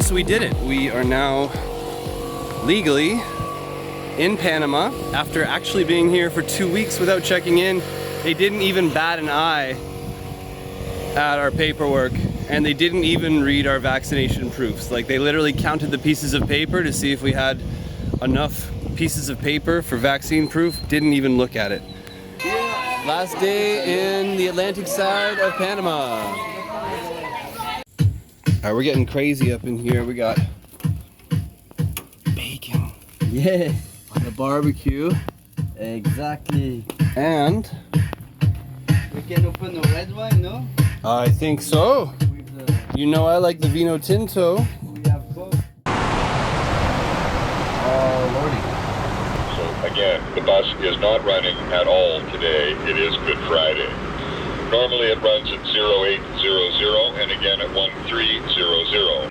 so we did it. We are now legally in Panama after actually being here for 2 weeks without checking in. They didn't even bat an eye at our paperwork, and they didn't even read our vaccination proofs. Like, they literally counted the pieces of paper to see if we had enough pieces of paper for vaccine proof. Didn't even look at it. Last day in the Atlantic side of Panama. Alright, we're getting crazy up in here. We got bacon. Yeah, On the barbecue. exactly. And We can open the red wine, no? I think so. With the, You know I like the Vino Tinto. we have both. Oh lordy. So again, the bus is not running at all today. It is Good Friday. Normally it runs at 0800 and again at 1300.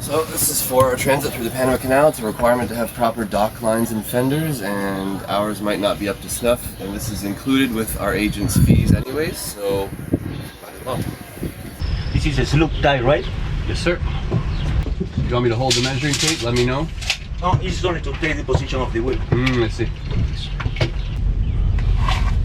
So this is for our transit through the Panama Canal. It's a requirement to have proper dock lines and fenders, and ours might not be up to snuff. And this is included with our agent's fees anyways, so might as well. This is a sloop tie, right? Yes, sir. Do you want me to hold the measuring tape? Let me know. No, it's only to take the position of the wheel. I see.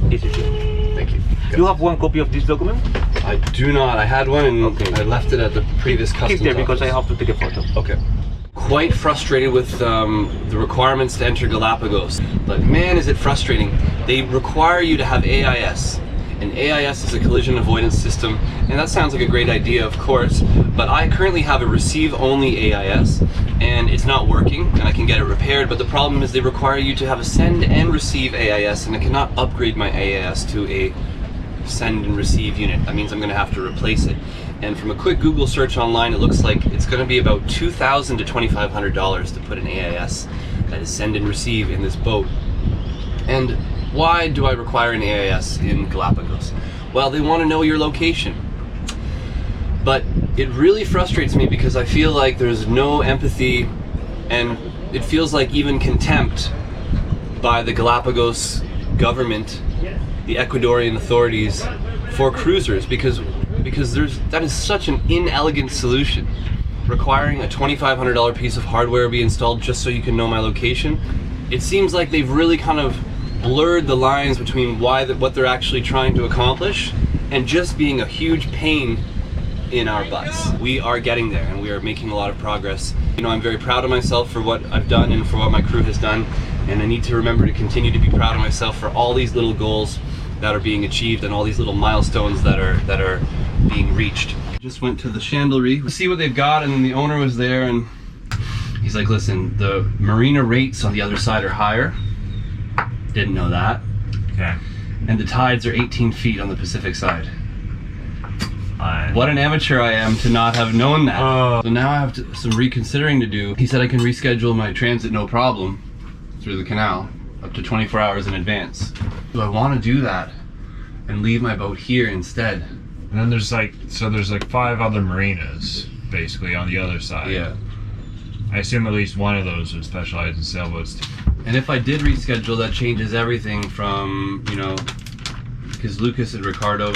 This is it. Thank you. You have one copy of this document? I do not. I had one and Okay. I left it at the previous customs Keep there because I office. have to take a photo. Okay. Quite frustrated with the requirements to enter Galapagos, but man is it frustrating. They require you to have AIS, and AIS is a collision avoidance system, and that sounds like a great idea, of course, but I currently have a receive-only AIS, and it's not working, and I can get it repaired, but the problem is they require you to have a send and receive AIS, and I cannot upgrade my AIS to a send and receive unit. That means I'm going to have to replace it. And from a quick Google search online, it looks like it's going to be about $2,000 to $2,500 to put an AIS that is send and receive in this boat. And why do I require an AIS in Galapagos? Well, they want to know your location. But it really frustrates me because I feel like there's no empathy, and it feels like even contempt by the Galapagos government, the Ecuadorian authorities, for cruisers, because that is such an inelegant solution. Requiring a $2,500 piece of hardware be installed just so you can know my location. It seems like they've really kind of blurred the lines between what they're actually trying to accomplish and just being a huge pain in our butts. We are getting there, and we are making a lot of progress. You know, I'm very proud of myself for what I've done and for what my crew has done, and I need to remember to continue to be proud of myself for all these little goals that are being achieved and all these little milestones that are being reached. Just went to the chandlery to see what they've got, and then the owner was there, and he's like, listen, the marina rates on the other side are higher. Didn't know that. Okay. And the tides are 18 feet on the Pacific side. What an amateur I am to not have known that. So now I have some reconsidering to do. He said I can reschedule my transit no problem through the canal up to 24 hours in advance. Do I want to do that and leave my boat here instead? And then there's like 5 other marinas basically on the other side. Yeah. I assume at least one of those would specialize in sailboats. And if I did reschedule, that changes everything from, you know, because Lucas and Ricardo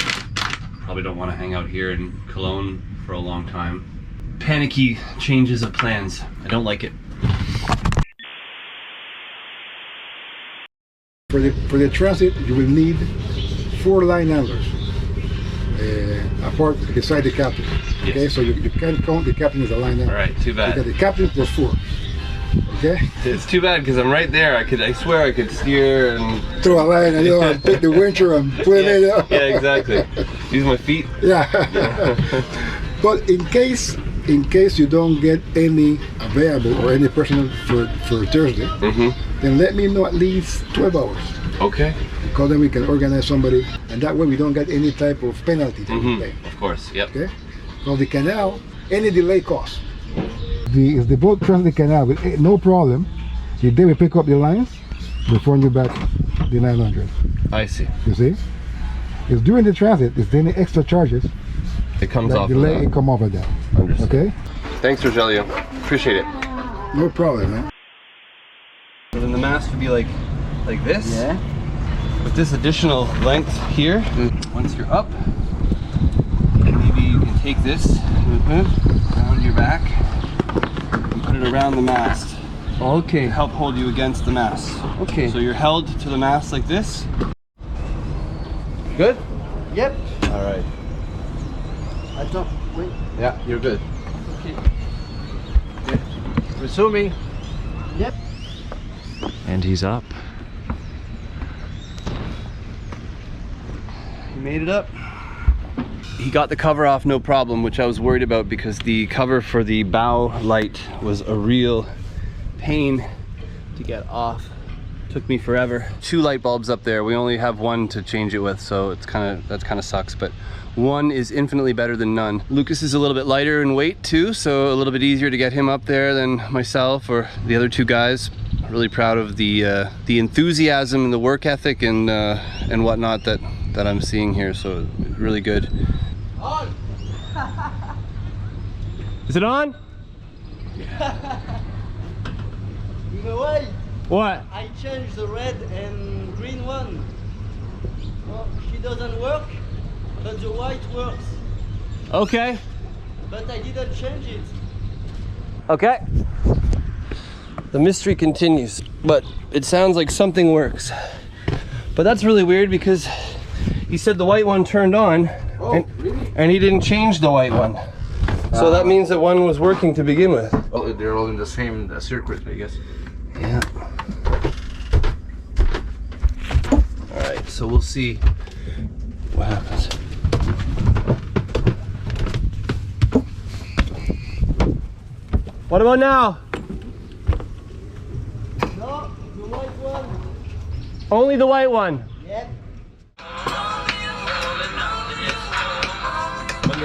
probably don't want to hang out here in Cologne for a long time. Panicky changes of plans. I don't like it. For the transit, you will need 4 line anglers, apart beside the captain. Okay, Yes. so you can't count the captain as a line angler. All right, too You got bad. the captain plus 4. Okay, It's too bad because I'm right there. I swear I could steer and. throw a line and and take the wincher and put it in. Yeah, exactly. Use my feet. Yeah. But in case you don't get any available or any personnel for Thursday, then let me know at least 12 hours. Okay. Because then we can organize somebody, and that way we don't get any type of penalty to pay. Of course. Yep. Okay? So the canal, any delay costs. If the boat crosses the canal with no problem, the day we pick up the lines, we phone you back the 900. I see. You see? If during the transit, if there any extra charges, It comes that off. delay Of that. come off of that. Understood. Okay? Thanks, Rogelio. Appreciate it. No problem, man. And then the mast would be like this. Yeah. With this additional length here. Once you're up, maybe you can take this around your back and put it around the mast Okay. to help hold you against the mast. Okay. So you're held to the mast like this. Good? Yep. All right. Attends, wait. Yeah, you're good. Okay. Resuming. Yep. And he's up. He made it up. He got the cover off no problem, which I was worried about because the cover for the bow light was a real pain to get off. Took me forever. 2 light bulbs up there. We only have 1 to change it with, so that kind of sucks, but 1 is infinitely better than none. Lucas is a little bit lighter in weight too, so a little bit easier to get him up there than myself or the other 2 guys. Really proud of the enthusiasm and the work ethic and whatnot that I'm seeing here, so really good. On. Is it on? You know why? What? I changed the red and green one. Well, she doesn't work, but the white works. Okay. But I didn't change it. Okay. The mystery continues, but it sounds like something works. But that's really weird because he said the white one turned on, and he didn't change the white one. So that means that one was working to begin with. Well, they're all in the same circuit, I guess. Yeah. All right, so we'll see what happens. What about now? No, the white one. Only the white one. Yep.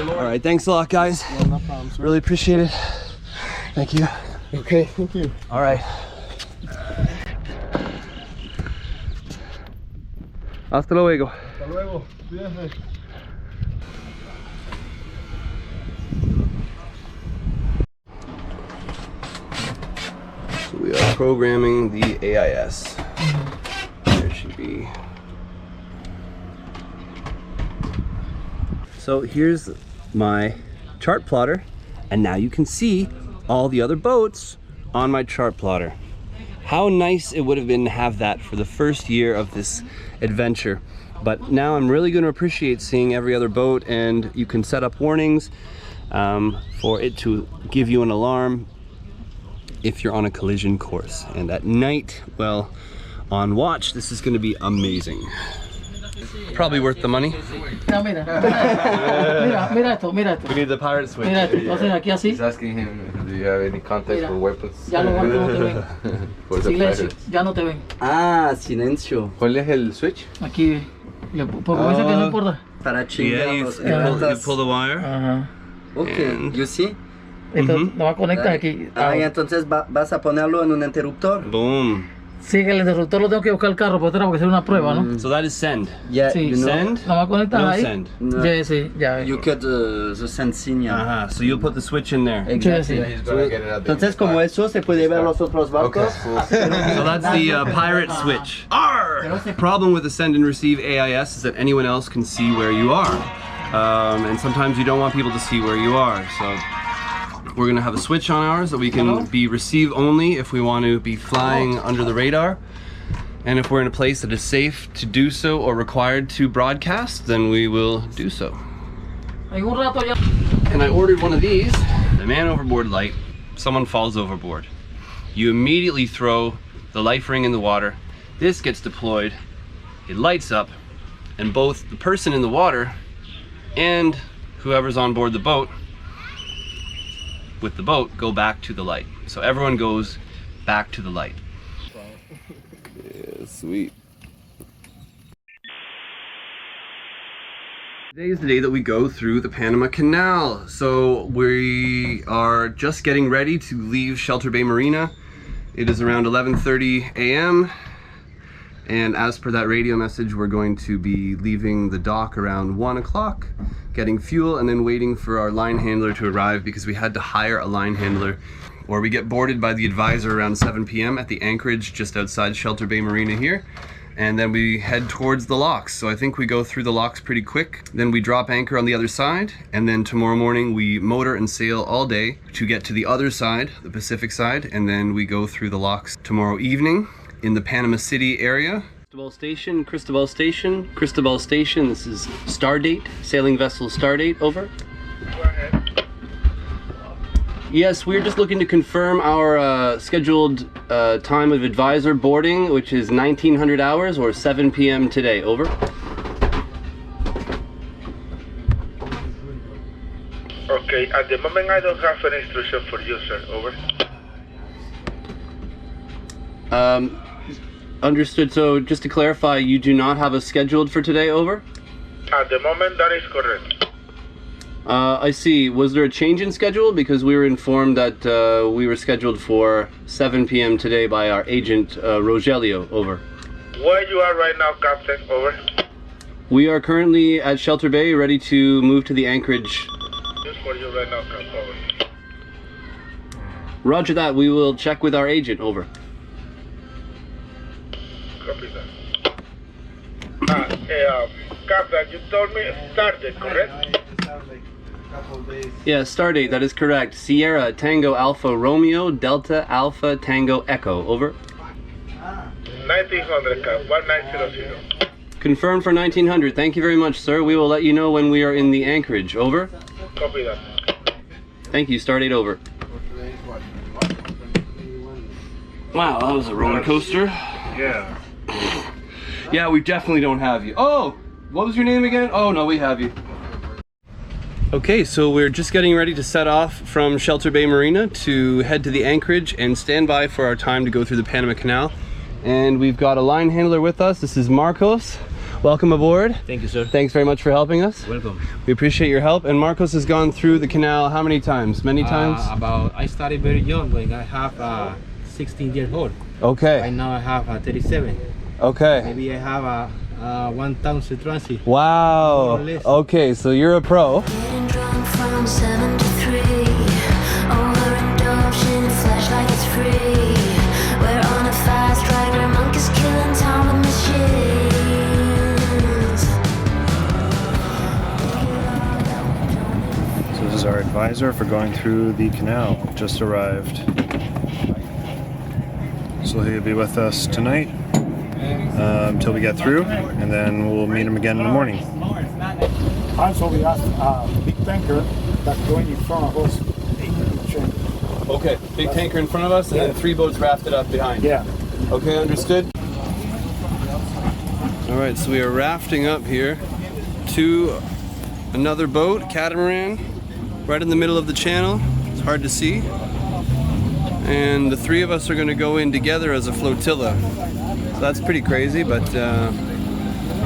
All right, thanks a lot, guys. No problem, sir. Really appreciate it. Thank you. Okay, thank you. All right. Hasta luego. Hasta luego. Cuídense. So we are programming the AIS. There should be. So here's my chart plotter, and now you can see all the other boats on my chart plotter. How nice it would have been to have that for the first year of this adventure. But now I'm really going to appreciate seeing every other boat, and you can set up warnings for it to give you an alarm if you're on a collision course. And at night, well, on watch, this is going to be amazing. Probably worth the money. No, mira. Mira esto, mira esto. We need the pirate switch. Mira esto. Entonces aquí así. He's asking him, do you have any contacts Mira. for weapons? Ya los guantes no te ven. For the Silencio. pirates. Ya no te ven. Ah, silencio. ¿Cuál es el switch? Aquí. Porque dice que no importa. Para Yeah, chingar you los pull the wire. Ajá. Okay, And- you see? Entonces, no va a conectar aquí. Ah, y entonces vas a ponerlo en un interruptor. Boom. Sí, que el interruptor lo tengo que buscar el carro por atrás porque es una prueba, ¿no? So that is send. Yeah, Sí. you know. Send? ¿No va a conectar No ahí? send. No. Sí, sí, ya. You cut the send signal. Uh-huh. So you'll put the switch in there. Exactly. Sí, He's gonna get it at the Entonces, como eso, se puede ver los otros barcos. So that's the pirate switch. The problem with the send and receive AIS is that anyone else can see where you are. And sometimes you don't want people to see where you are. So we're gonna have a switch on ours that we can be receive only if we want to be flying under the radar. And if we're in a place that is safe to do so or required to broadcast, then we will do so. En un rato ya. And I ordered one of these, the man overboard light. Someone falls overboard. You immediately throw the life ring in the water. This gets deployed, it lights up, and both the person in the water and whoever's on board the boat with the boat go back to the light. So everyone goes back to the light. Yeah, sweet. Today is the day that we go through the Panama Canal. So we are just getting ready to leave Shelter Bay Marina. It is around 11:30 a.m. And as per that radio message, we're going to be leaving the dock around 1 o'clock, getting fuel, and then waiting for our line handler to arrive because we had to hire a line handler. Or we get boarded by the advisor around 7 p.m. at the anchorage just outside Shelter Bay Marina here. and then we head towards the locks. So I think we go through the locks pretty quick. Then we drop anchor on the other side, and then tomorrow morning we motor and sail all day to get to the other side, the Pacific side, and then we go through the locks tomorrow evening in the Panama City area. Cristobal Station, Cristobal Station, Cristobal Station. This is Stardate, sailing vessel Stardate, over. Go ahead. Yes, we're just looking to confirm our scheduled time of advisor boarding, which is 1900 hours or 7 p.m. today, over. Okay, at the moment I don't have an instruction for you, sir. Over. Understood. So just to clarify, you do not have a scheduled for today, over? At the moment, that is correct. I see. Was there a change in schedule? Because we were informed that we were scheduled for 7 p.m. today by our agent, Rogelio, over. Where you are right now, Captain, over. We are currently at Shelter Bay, ready to move to the anchorage. Just for you right now, Captain, over. Roger that. We will check with our agent, over. Copy that. Captain, you told me started, correct? Yeah, Stardate, that is correct. Sierra Tango Alpha Romeo Delta Alpha Tango Echo, over. 1900, Cap, 1900. Confirmed for 1900. Thank you very much, sir. We will let you know when we are in the anchorage, over. Copy that. Thank you, Stardate, over. Wow, that was a roller coaster. Yeah. Yeah, we definitely don't have you. Oh, what was your name again? Oh, no, we have you. Okay, so we're just getting ready to set off from Shelter Bay Marina to head to the anchorage and stand by for our time to go through the Panama Canal. And we've got a line handler with us. This is Marcos. Welcome aboard. Thank you, sir. Thanks very much for helping us. Welcome. We appreciate your help. And Marcos has gone through the canal how many times? Many times? I started very young when I have 16 years old. Okay. Right now I have 37. Okay. Maybe I have 1,000 transit. Wow. More or less. Okay, so you're a pro. Getting drunk from 7 to 3. Overindulging, flesh like it's free. We're on a fast ride where monkeys killing time with machines. So this is our advisor for going through the canal. Just arrived. So he'll be with us tonight until we get through, and then we'll meet him again in the morning. Also, we have a big tanker that's going in front of us. Okay, big tanker in front of us and then 3 boats rafted up behind. Yeah. Okay, understood. All right, so we are rafting up here to another boat, catamaran, right in the middle of the channel. It's hard to see. And the 3 of us are going to go in together as a flotilla. So that's pretty crazy, but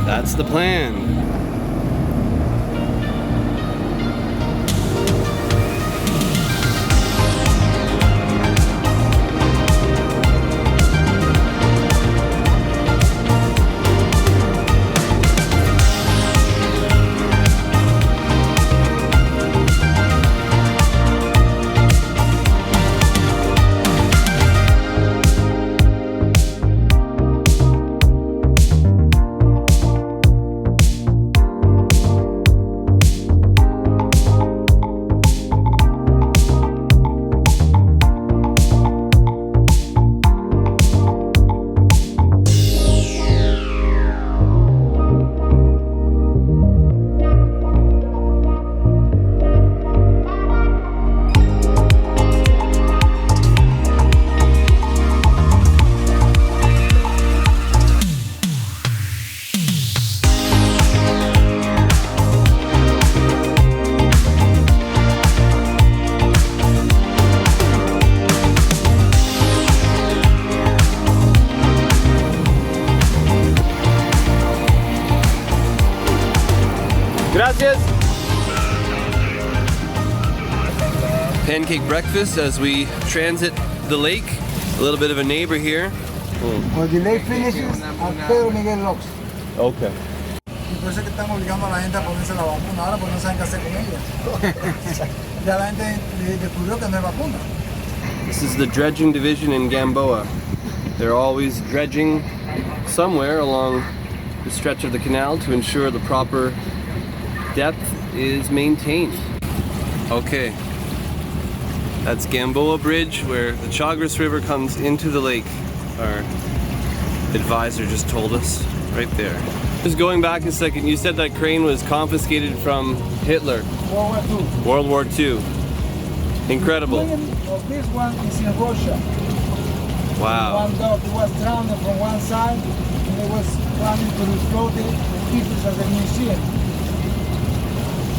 that's the plan. Gracias. Pancake breakfast as we transit the lake. A little bit of a neighbor here. When the lake finishes, at Pedro Miguel Locks. Okay. Por eso es que están obligando a la gente a ponerse la vacuna ahora porque no saben qué hacer con ella. Ya la gente descubrió que no hay vacuna. This is the dredging division in Gamboa. They're always dredging somewhere along the stretch of the canal to ensure the proper depth is maintained. Okay, that's Gamboa Bridge where the Chagres River comes into the lake. Our advisor just told us right there. Just going back a second, you said that crane was confiscated from Hitler. World War II. Incredible. This one is in Russia. Wow. One dog was drowned from one side, and they was planning to explode the pieces of the museum.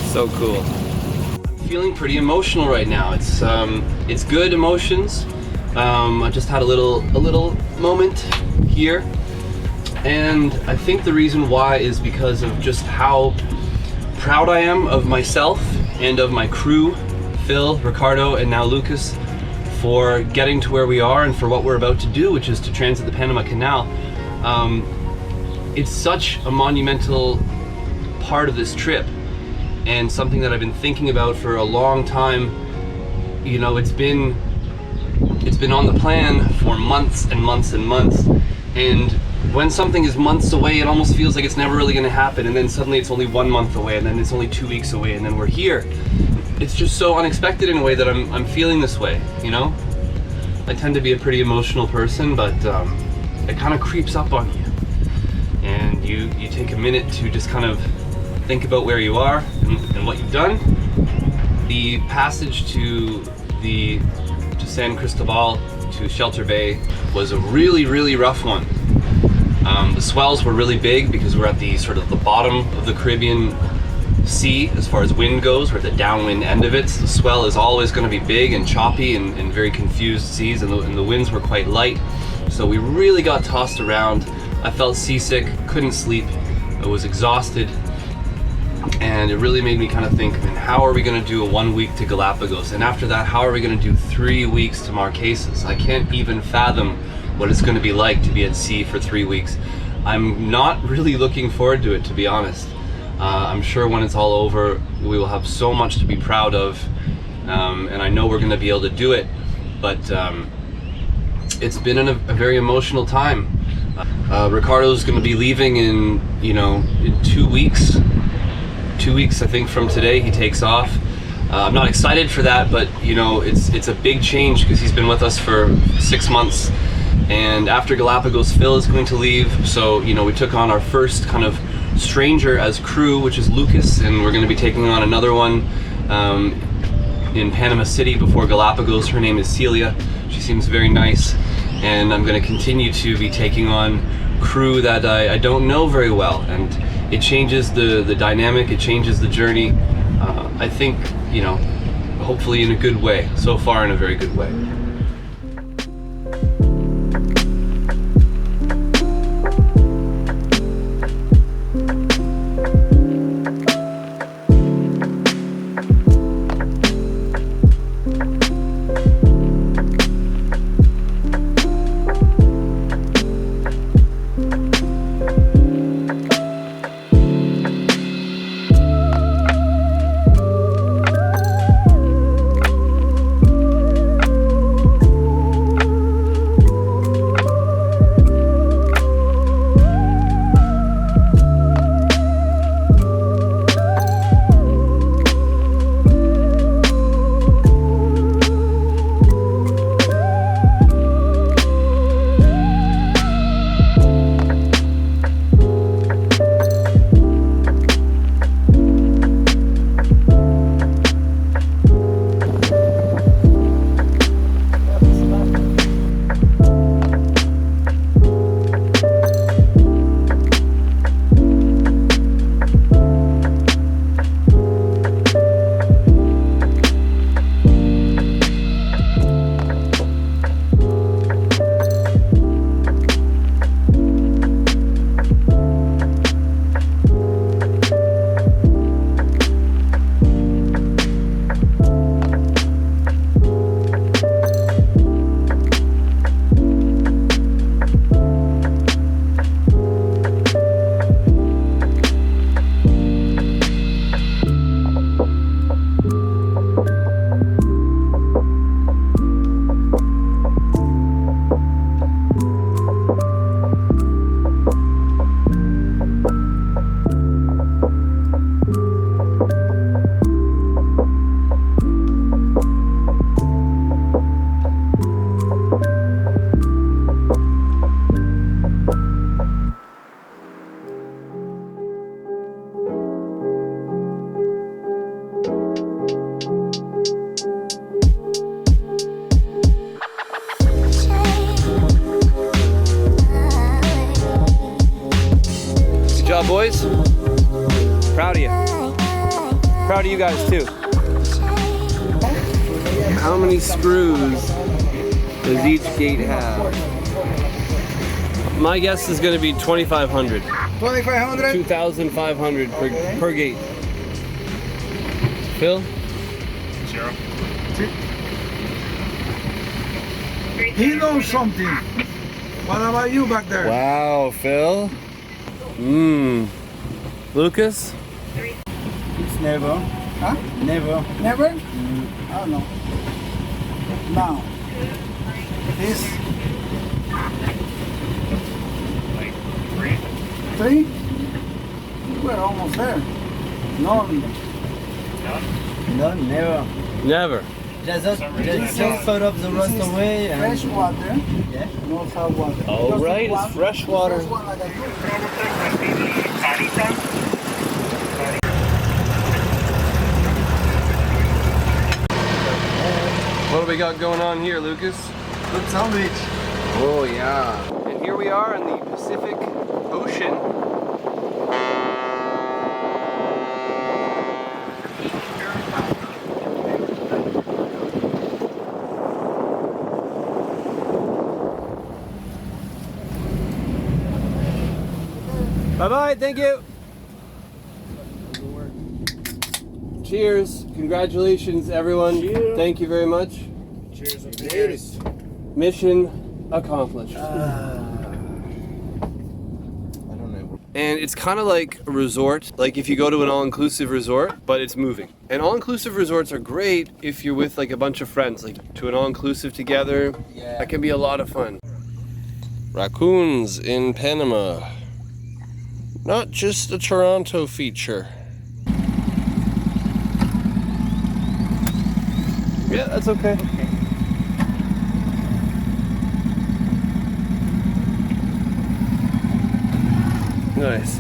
So cool. I'm feeling pretty emotional right now. It's good emotions. I just had a little moment here, and I think the reason why is because of just how proud I am of myself and of my crew, Phil, Ricardo, and now Lucas, for getting to where we are and for what we're about to do, which is to transit the Panama Canal. It's such a monumental part of this trip and something that I've been thinking about for a long time. You know, it's been on the plan for months and months and months, and when something is months away, it almost feels like it's never really going to happen, and then suddenly it's only 1 month away, and then it's only 2 weeks away, and then we're here. It's just so unexpected in a way that I'm feeling this way, you know? I tend to be a pretty emotional person, but it kind of creeps up on you, and you take a minute to just kind of think about where you are and what you've done. The passage to San Cristobal, to Shelter Bay, was a really rough one. The swells were really big because we're at the sort of the bottom of the Caribbean Sea as far as wind goes. We're at the downwind end of it, so the swell is always going to be big and choppy and very confused seas, and the winds were quite light, so we really got tossed around. I felt seasick, couldn't sleep, I was exhausted, and it really made me kind of think, man, how are we going to do a 1 week to Galapagos, and after that, how are we going to do 3 weeks to Marquesas? I can't even fathom what it's going to be like to be at sea for 3 weeks. I'm not really looking forward to it, to be honest. I'm sure when it's all over, we will have so much to be proud of, and I know we're going to be able to do it, but it's been a very emotional time. Ricardo's going to be leaving in 2 weeks. 2 weeks, I think, from today he takes off. I'm not excited for that, but it's a big change because he's been with us for 6 months, and after Galapagos, Phil is going to leave, so we took on our first kind of stranger as crew, which is Lucas, and we're going to be taking on another one in Panama City before Galapagos. Her name is Celia. She seems very nice, and I'm going to continue to be taking on crew that I don't know very well, and it changes the dynamic, it changes the journey. I think, hopefully in a good way. So far, in a very good way. boys. Proud of you. Proud of you guys too. How many screws does each gate have? My guess is going to be 2,500. 2,500? 2,500 per gate. Phil? 0. He knows something. What about you back there? Wow, Phil. Lucas? It's never. Huh? Never. Never? Oh no. Now. This. Like 3. 3? We're almost there. None. No, never. Never. Just sort of the rest away. Fresh water. Yeah. No salt water. Oh, Just right, one- it's fresh water. Just one like I do. What do we got going on here, Lucas? Good sandwich. Oh, yeah. And here we are in the Pacific Ocean. Bye-bye, thank you. Cheers. Congratulations, everyone. Cheers. Thank you very much. Cheers. Mission accomplished. And it's kind of like a resort, like if you go to an all-inclusive resort, but it's moving. And all-inclusive resorts are great if you're with like a bunch of friends, like to an all-inclusive together. Yeah. That can be a lot of fun. Raccoons in Panama. Not just a Toronto feature. Yeah, that's okay. Nice.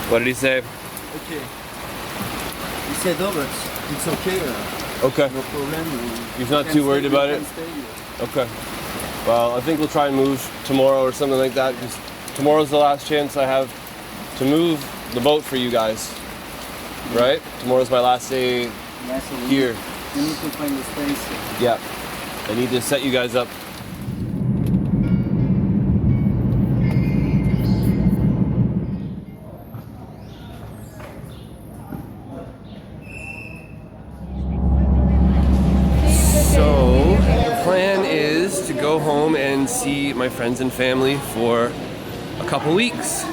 What did he say? Okay. He said, oh, but it's okay. Okay. No problem. He's not too worried about it? Okay. Well, I think we'll try and move tomorrow or something like that, because tomorrow's the last chance I have to move the boat for you guys. Right? Tomorrow's my last day Yeah, so here. we need to find the space. Yeah. I need to set you guys up. So, the plan is to go home and see my friends and family for a couple weeks.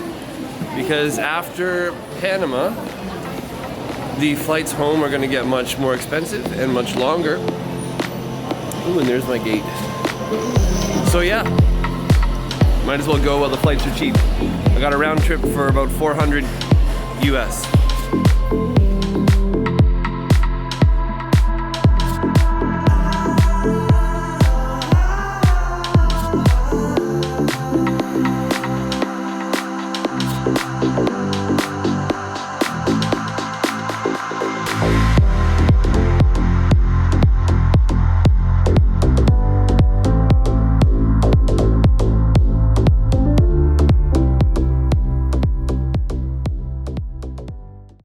Because after Panama, the flights home are going to get much more expensive and much longer. Ooh, and there's my gate. So yeah, might as well go while the flights are cheap. I got a round trip for about 400 US.